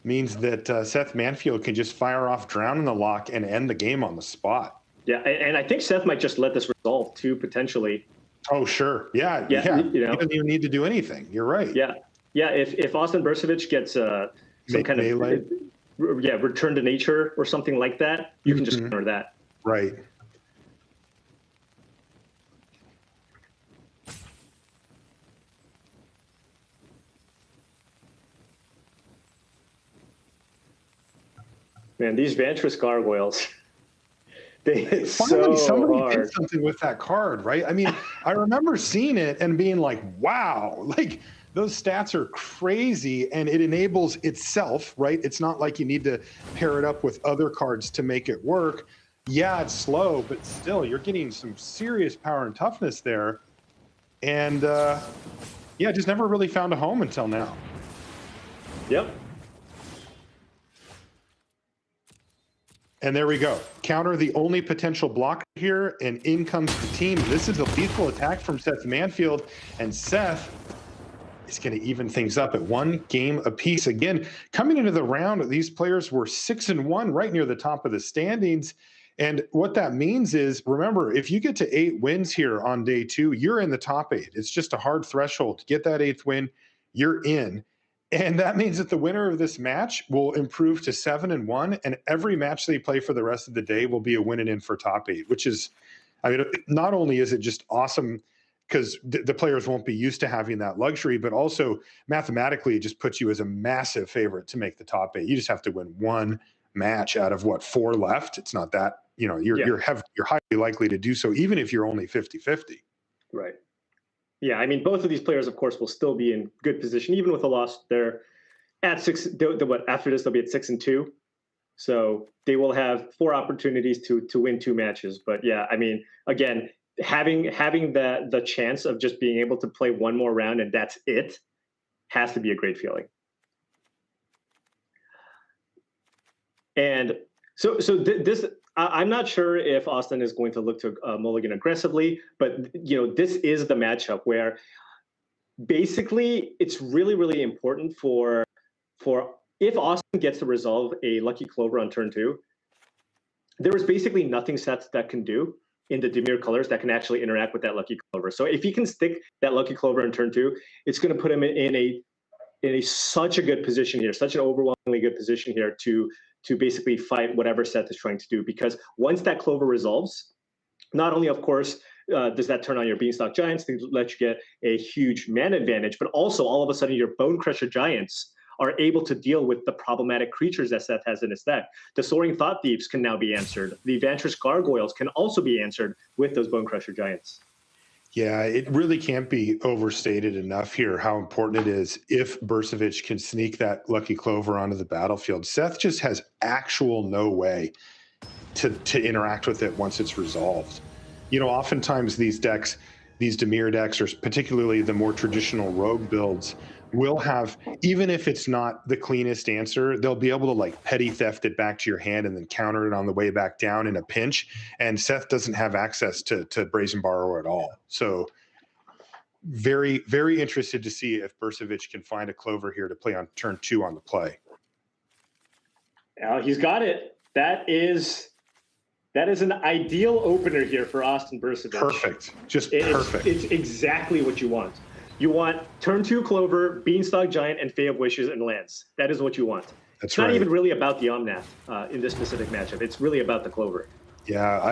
means that Seth Manfield can just fire off Drown in the Lock and end the game on the spot. Yeah, and I think Seth might just let this resolve too, potentially. Oh, sure. Yeah. You know, he doesn't even need to do anything. You're right. Yeah. If Austin Burcevic gets some kind of return to nature or something like that, you can just counter that. Right. Man, these Vantress Gargoyles, they hit Finally, so somebody hard. did something with that card, right? I mean, I remember seeing it and being like, wow, like those stats are crazy, and it enables itself, right? It's not like you need to pair it up with other cards to make it work. Yeah, it's slow, but still, you're getting some serious power and toughness there. And yeah, just never really found a home until now. Yep. And there we go. Counter the only potential blocker here, and in comes the team. This is a lethal attack from Seth Manfield, and Seth is going to even things up at 1 game apiece. Again, coming into the round, these players were 6-1, right near the top of the standings. And what that means is, remember, if you get to 8 wins here on day 2, you're in the top 8. It's just a hard threshold. To get that 8th win, you're in. And that means that the winner of this match will improve to 7-1, and every match they play for the rest of the day will be a win and in for top 8, which is, I mean, not only is it just awesome because the players won't be used to having that luxury, but also mathematically, it just puts you as a massive favorite to make the top 8. You just have to win 1 match out of 4 left. It's not that, you know, you're highly likely to do so, even if you're only 50-50. Right. Yeah, I mean, both of these players, of course, will still be in good position, even with a loss. They're at 6. After this, they'll be at 6-2. So they will have 4 opportunities to win 2 matches. But yeah, I mean, again, having the chance of just being able to play 1 more round and that's it has to be a great feeling. And so this. I'm not sure if Austin is going to look to mulligan aggressively, but you know, this is the matchup where basically it's really important for if Austin gets to resolve a Lucky Clover on turn 2, there is basically nothing Seth that can do in the Dimir colors that can actually interact with that Lucky Clover. So if he can stick that Lucky Clover on turn 2, it's going to put him in a such a good position here, such an overwhelmingly good position here to basically fight whatever Seth is trying to do. Because once that Clover resolves, not only, of course, does that turn on your Beanstalk Giants to let you get a huge mana advantage? But also, all of a sudden, your Bone Crusher Giants are able to deal with the problematic creatures that Seth has in his deck. The Soaring Thought Thieves can now be answered. The Vantress Gargoyles can also be answered with those Bone Crusher Giants. Yeah, it really can't be overstated enough here how important it is if Burcevic can sneak that Lucky Clover onto the battlefield. Seth just has actual no way to interact with it once it's resolved. You know, oftentimes these decks, these Dimir decks, or particularly the more traditional rogue builds, will have, even if it's not the cleanest answer, they'll be able to like petty theft it back to your hand and then counter it on the way back down in a pinch. And Seth doesn't have access to Brazen Borrower at all. So very, very interested to see if Burcevic can find a Clover here to play on turn 2 on the play. He's got it. That is an ideal opener here for Austin Burcevic. Perfect. Just perfect. It's exactly what you want. You want turn 2 Clover, Beanstalk Giant, and Fae of Wishes and lands. That is what you want. That's it's right. Not even really about the Omnath in this specific matchup. It's really about the Clover. Yeah,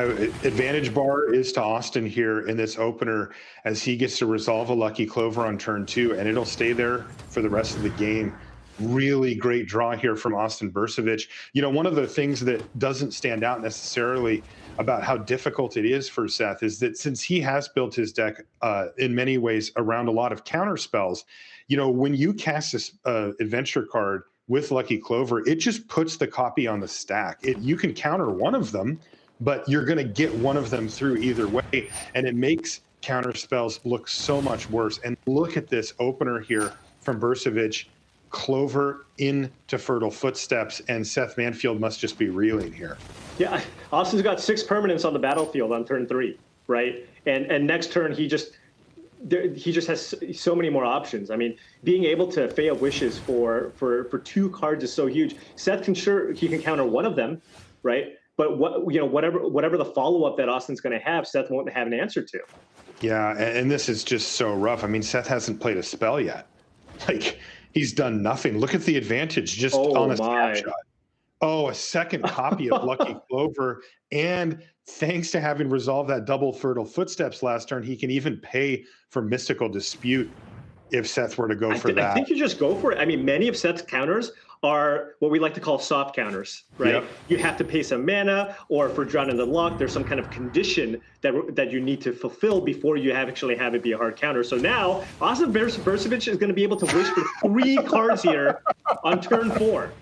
advantage bar is to Austin here in this opener as he gets to resolve a Lucky Clover on turn 2, and it'll stay there for the rest of the game. Really great draw here from Austin Burcevic. You know, one of the things that doesn't stand out necessarily about how difficult it is for Seth is that since he has built his deck in many ways around a lot of counter spells, you know, when you cast this adventure card with Lucky Clover, it just puts the copy on the stack. You can counter one of them, but you're going to get one of them through either way, and it makes counter spells look so much worse. And look at this opener here from Burcevic. Clover into Fertile Footsteps, and Seth Manfield must just be reeling here. Yeah, Austin's got 6 permanents on the battlefield on turn 3, right? And next turn he just has so many more options. I mean, being able to Fae of Wishes for 2 cards is so huge. Seth he can counter one of them, right? But whatever the follow-up that Austin's going to have, Seth won't have an answer to. Yeah, and this is just so rough. I mean, Seth hasn't played a spell yet. Like, he's done nothing. Look at the advantage just on a snapshot. Oh, a second copy of Lucky Clover. And thanks to having resolved that double Fertile Footsteps last turn, he can even pay for Mystical Dispute if Seth were to go for that. I think you just go for it. I mean, many of Seth's counters are what we like to call soft counters, right? Yep. You have to pay some mana, or for Drown in the Loch, there's some kind of condition that you need to fulfill before you actually have it be a hard counter. So now, Austin Burcevic is going to be able to wish for 3 cards here on turn 4.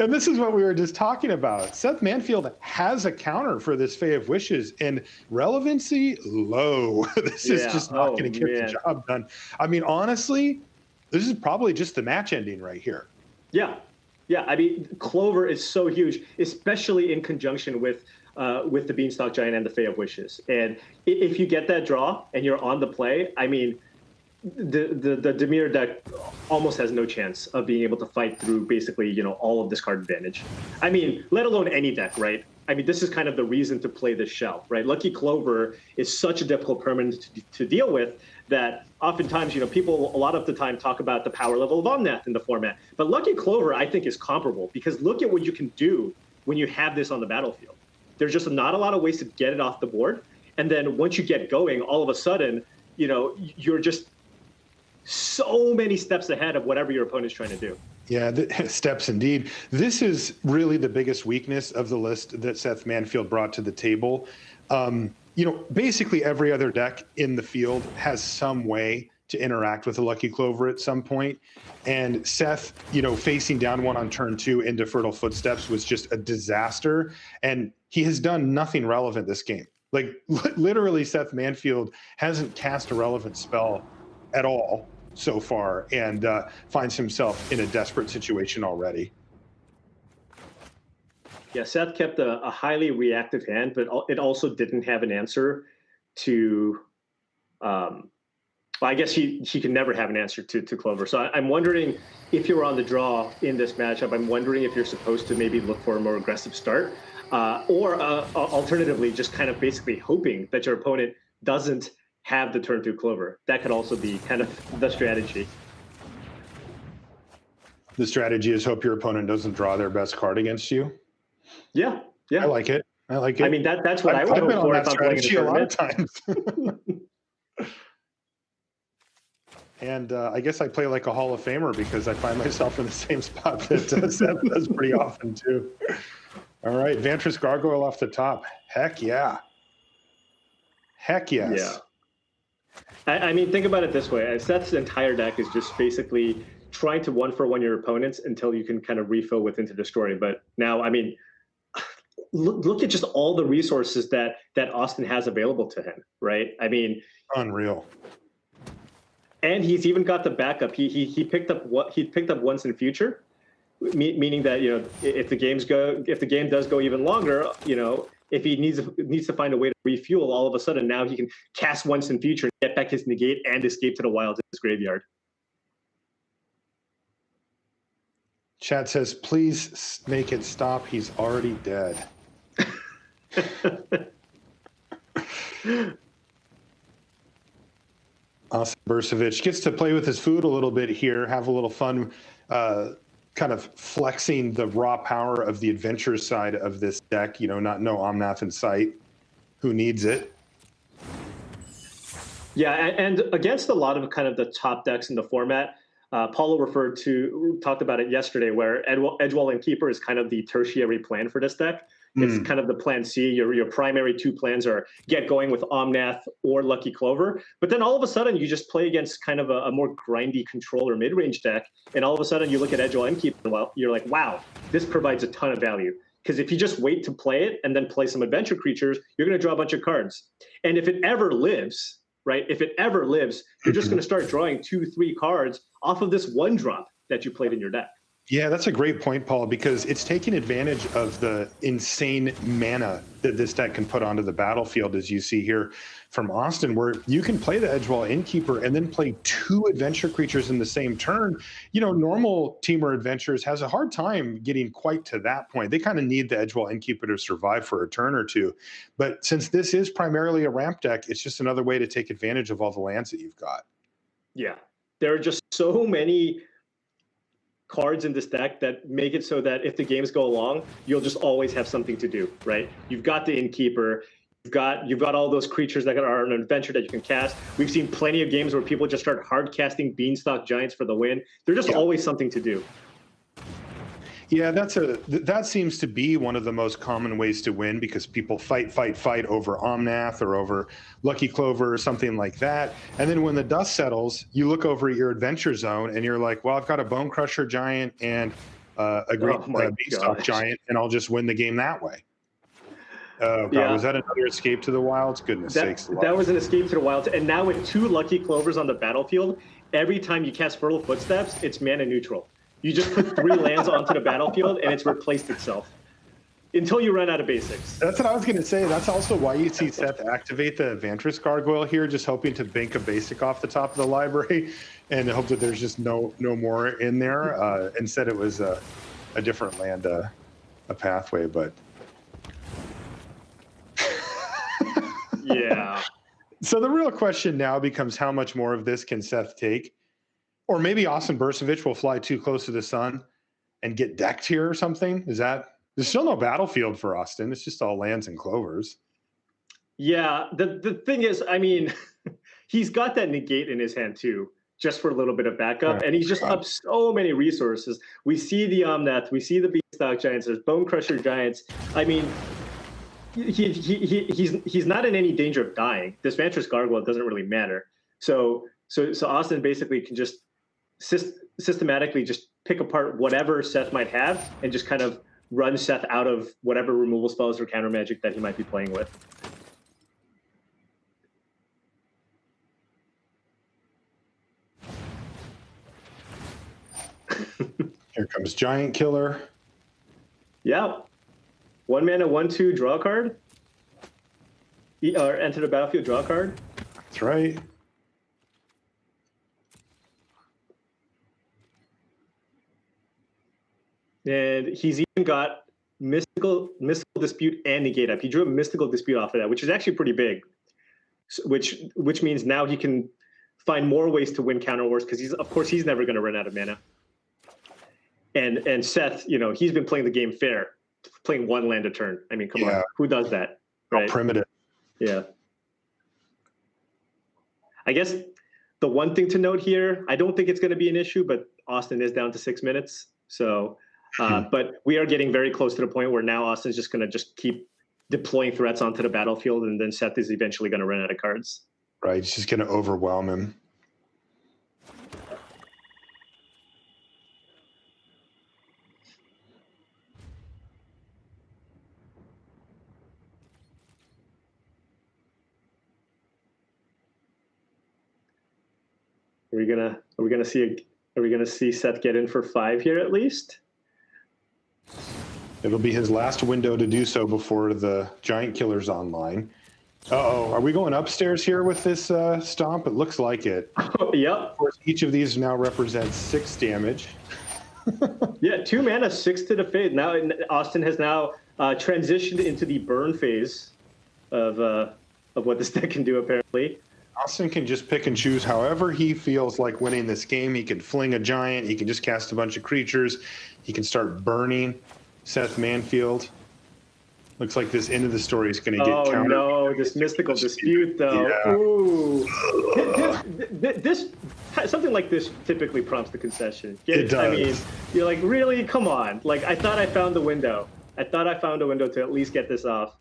And this is what we were just talking about. Seth Manfield has a counter for this Fae of Wishes, and relevancy low. This is just not going to get the job done. I mean, honestly, this is probably just the match ending right here. Yeah. I mean, Clover is so huge, especially in conjunction with the Beanstalk Giant and the Fae of Wishes. And if you get that draw and you're on the play, I mean, the Dimir deck almost has no chance of being able to fight through basically, you know, all of this card advantage. I mean, let alone any deck, right? I mean, this is kind of the reason to play this shell, right? Lucky Clover is such a difficult permanent to deal with that oftentimes, you know, people a lot of the time talk about the power level of Omnath in the format. But Lucky Clover, I think, is comparable because look at what you can do when you have this on the battlefield. There's just not a lot of ways to get it off the board. And then once you get going, all of a sudden, you know, you're just so many steps ahead of whatever your opponent's trying to do. Yeah, steps indeed. This is really the biggest weakness of the list that Seth Manfield brought to the table. You know, basically every other deck in the field has some way to interact with a Lucky Clover at some point. And Seth, you know, facing down one on turn 2 into Fertile Footsteps was just a disaster. And he has done nothing relevant this game. Like, literally, Seth Manfield hasn't cast a relevant spell at all so far, and finds himself in a desperate situation already. Yeah, Seth kept a highly reactive hand, but it also didn't have an answer to. Well, I guess he can never have an answer to Clover. So I'm wondering if you're on the draw in this matchup. I'm wondering if you're supposed to maybe look for a more aggressive start, or alternatively, just kind of basically hoping that your opponent doesn't have the turn 2 Clover. That could also be kind of the strategy. The strategy is hope your opponent doesn't draw their best card against you. Yeah. I like it. I like it. I mean, that's what I would hope for if I'm playing a lot of times. And I guess I play like a Hall of Famer because I find myself in the same spot that Seth does pretty often too. All right, Vantress Gargoyle off the top. Heck yeah. Heck yes. Yeah. I mean, think about it this way. Seth's entire deck is just basically trying to one-for-one your opponents until you can kind of refill with Into Destroy. But now, I mean, look at just all the resources that Austin has available to him, right? I mean, unreal. And he's even got the backup. He picked up what he picked up once in future, meaning that, you know, if the game does go even longer, you know, if he needs to find a way to refuel, all of a sudden now he can cast once in future, get back his negate, and escape to the wilds in his graveyard. Chat says, please make it stop. He's already dead. Austin Burcevic gets to play with his food a little bit here, have a little fun, kind of flexing the raw power of the adventure side of this deck. You know, no Omnath in sight. Who needs it? Yeah, and against a lot of kind of the top decks in the format, Paulo talked about it yesterday, where Edgewall and Keeper is kind of the tertiary plan for this deck. It's kind of the plan C. Your primary two plans are get going with Omnath or Lucky Clover. But then all of a sudden, you just play against kind of a more grindy controller mid-range deck. And all of a sudden, you look at Edgewall and Keeper, well, you're like, wow, this provides a ton of value. Because if you just wait to play it and then play some adventure creatures, you're going to draw a bunch of cards. And if it ever lives, right, you're just going to start drawing 2-3 cards off of this one drop that you played in your deck. Yeah, that's a great point, Paul, because it's taking advantage of the insane mana that this deck can put onto the battlefield, as you see here from Austin, where you can play the Edgewall Innkeeper and then play 2 adventure creatures in the same turn. You know, normal Teamer Adventures has a hard time getting quite to that point. They kind of need the Edgewall Innkeeper to survive for a turn or two. But since this is primarily a ramp deck, it's just another way to take advantage of all the lands that you've got. Yeah, there are just so many cards in this deck that make it so that if the games go along, you'll just always have something to do, right? You've got the Innkeeper, you've got all those creatures that are an adventure that you can cast. We've seen plenty of games where people just start hard casting Beanstalk Giants for the win. There's just always something to do. Yeah, that seems to be one of the most common ways to win, because people fight over Omnath or over Lucky Clover or something like that. And then when the dust settles, you look over at your adventure zone and you're like, well, I've got a Bone Crusher Giant and a great Beanstalk Giant, and I'll just win the game that way. Oh, God, was that another escape to the wilds? Goodness sakes. That was an escape to the wilds. And now with 2 Lucky Clovers on the battlefield, every time you cast Fertile Footsteps, it's mana neutral. You just put 3 lands onto the battlefield, and it's replaced itself until you run out of basics. That's what I was going to say. That's also why you see Seth activate the Vantress Gargoyle here, just hoping to bank a basic off the top of the library and hope that there's just no more in there. Instead, it was a different land, a pathway, but... Yeah. So the real question now becomes, how much more of this can Seth take? Or maybe Austin Burcevic will fly too close to the sun and get decked here or something. There's still no battlefield for Austin. It's just all lands and clovers. Yeah, the thing is, I mean, he's got that negate in his hand too, just for a little bit of backup. And he's just up so many resources. We see the Omnath, we see the Beanstalk Giants, there's Bone Crusher Giants. I mean, he's not in any danger of dying. This Vantress Gargoyle doesn't really matter. So Austin basically can just systematically just pick apart whatever Seth might have and just kind of run Seth out of whatever removal spells or counter magic that he might be playing with. Here comes Giant Killer. Yeah. 1 mana, 1/2, draw a card. Or enter the battlefield, draw a card. That's right. And he's even got mystical dispute and negate up. He drew a mystical dispute off of that, which is actually pretty big. Which means now he can find more ways to win counter wars, because he's never going to run out of mana. And Seth, you know, he's been playing the game fair. playing one land a turn. I mean, come on, who does that? Right? Primitive. Yeah. I guess the one thing to note here, I don't think it's going to be an issue, but Austin is down to 6 minutes. So, but we are getting very close to the point where now Austin's just going to just keep deploying threats onto the battlefield, and then Seth is eventually going to run out of cards. Right, it's just going to overwhelm him. Are we gonna see Seth get in for 5 here at least? It'll be his last window to do so before the Giant Killer's online. Uh-oh, are we going upstairs here with this stomp? It looks like it. Yep. Of course, each of these now represents 6 damage. Yeah, 2 mana, 6 to the fade. Now Austin has now transitioned into the burn phase of what this deck can do, apparently. Austin can just pick and choose however he feels like winning this game. He can fling a giant. He can just cast a bunch of creatures. He can start burning Seth MANFIELD. Looks like this end of the story is going to get countered. Oh, no, this mystical dispute, though. Yeah. Ooh. This something like this typically prompts the concession. It does. I mean, you're like, really? Come on. Like, I thought I found the window. I thought I found a window to at least get this off.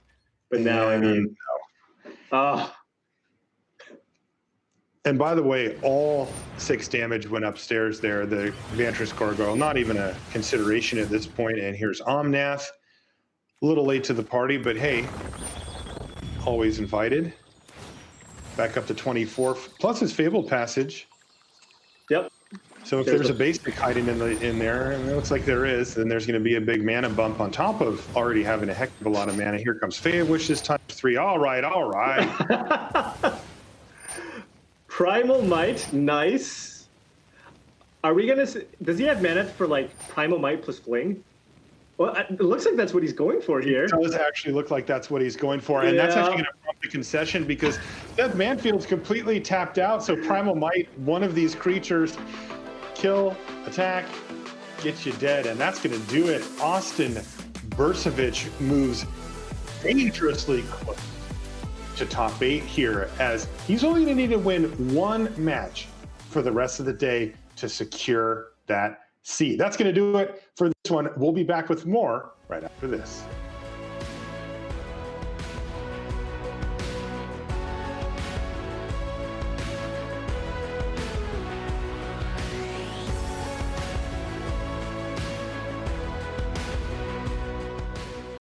But now, I mean, And by the way, all 6 damage went upstairs there. The Vantress Gargoyle, not even a consideration at this point. And here's Omnath. A little late to the party, but hey, always invited. Back up to 24, plus his Fabled Passage. Yep. So if there's a basic hiding in there, and it looks like there is, then there's going to be a big mana bump on top of already having a heck of a lot of mana. Here comes Fey Wish this time 3. All right, all right. Primal Might, nice. Are we gonna? Does he have mana for like Primal Might plus Fling? Well, it looks like that's what he's going for here. It does actually look like that's what he's going for, and that's actually going to prompt the concession because Seth MANFIELD's completely tapped out. So Primal Might, one of these creatures, kill, attack, gets you dead, and that's going to do it. Austin Bursavich moves dangerously close to top 8 here, as he's only going to need to win 1 match for the rest of the day to secure that seed. That's going to do it for this one. We'll be back with more right after this.